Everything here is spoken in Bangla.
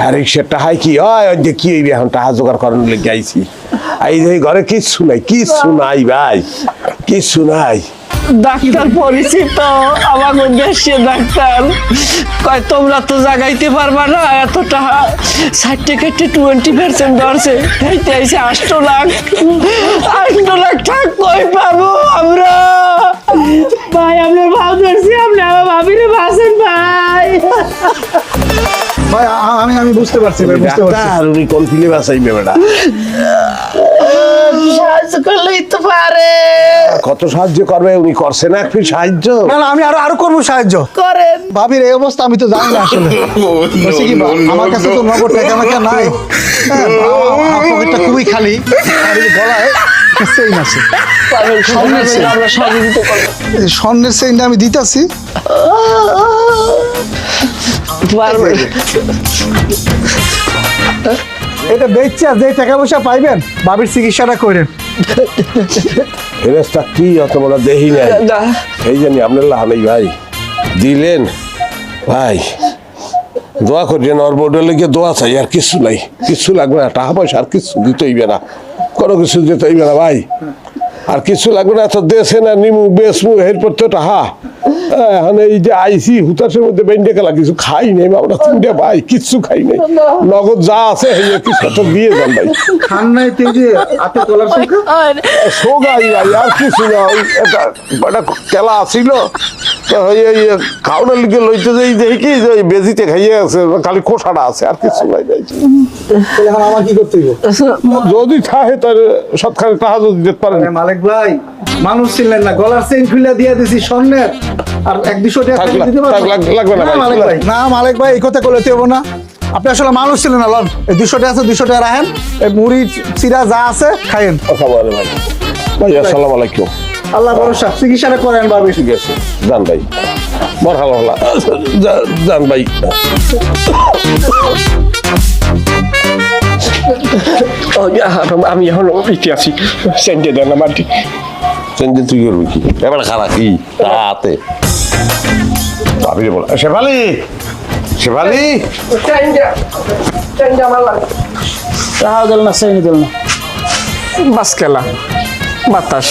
আরে সেটা হয় কি হয় যে কি এখন টাকা জোগাড় করার লেগে আইছি এই যে ঘরে কিচ্ছু নাই ভাই কিচ্ছু নাই। ডাক্তার পরিচিত আমার দেশে ডাক্তার কয় তোমরা তো জাগাইতে পারবা না এত টাকা সার্টিফিকেটে 20% ধরছে এইতে এসে 8 লাখ টাকা কই পাবো আমরা? ভাই আমরা ভাব ধরছি আমরা ভাবিরে বাসেন ভাই। ভাই আমি বুঝতে পারছি ভাই, বুঝতে পারছি। ডাক্তার উনি কোন ফিলে বাঁচাইবে বেটা? সাহায্য করলেই তো পারে। কত সাহায্য করবে উনি? করছে না একটু সাহায্য? না না আমি আরো করবো সাহায্য। করেন। ভাবির এই অবস্থা আমি তো জানি না আসলে। বলছি কি আমার কাছে তো নগদ টাকা মাকা নাই, আমার পকেটটা খুবই খালি, আর এই গলায় চেইন আছে, স্বর্ণের চেইন। আমরা সহযোগিতা করব। এই স্বর্ণের চেইনটা আমি দিতেছি। পারবে। এটা বেচছে যে টাকা পয়সা পাইবেন ভাবির চিকিৎসাটা করেন। ফেরেস্তা কি অত বড় দেহি নাই না। এই জানি আপনার লাহানাই ভাই দিলেন ভাই দোয়া করছেন ওর বোর্ডের লেগে দোয়া চাই আর কিছু নাই, কিছু লাগবে না, টাকা পয়সা আর কিছু দিতে হইবে না, কোনো কিছু দিতে হইবে না ভাই, আর কিছু লাগবে না। তো দেশে না নিমু বেসমু এরপর তো টাহা এখন এই যে আইসি হুতাশের মধ্যে বেঞ্জে গেলা কিছু খাই নাই আমরা তিনটে ভাই কিচ্ছু খাই নাই, নগদ যা আছে কিছু একটা দিয়ে যান ভাই। খান নাই তুই যে হাতে কলার সোগাই ভাই আর কিছু না, ওই একটা কেলা আসিল তো খাওয়ানোর লিগে লইতে যাই দেখি কি যে ওই বেজিতে খাইয়ে আছে খালি খোসাটা আছে আর কিছু নাই ভাই। এখন আমার কি করতে হইব? যদি থাকে তার সৎখানে টাকা যদি দিতে পারেন। মালিক ভাই মানুষ ছিলেন না, গলার চেইন খুলে দিয়ে দিছি স্বর্ণের, আর 100-200 টাকা দিতে পারবেন? লাগবে না না মালিক ভাই, না মালিক ভাই এই কথা কইতে হইব না। আপনি আসলে মানুষ ছিলেন না, লন এই 200 টাকা আছে 200 টাকা রাখেন, এই মুড়ি চিরা যা আছে খাইেন। ভাই ভাই আসসালামু আলাইকুম। আল্লাহ ভরসা, চিকিৎসাটা করেন ভাবি। ঠিক আছে যান ভাই, মরহাবা যান ভাই। আমি এখন ইতি আছি সেন্টে দেন আমার চেঞ্জে তুই করবি কি এবার খারাপ কি রাতে ভাবি বল শেফালি শেফালি টাকা দিল না, চেইন দিল না। বাস খেলা বাতাস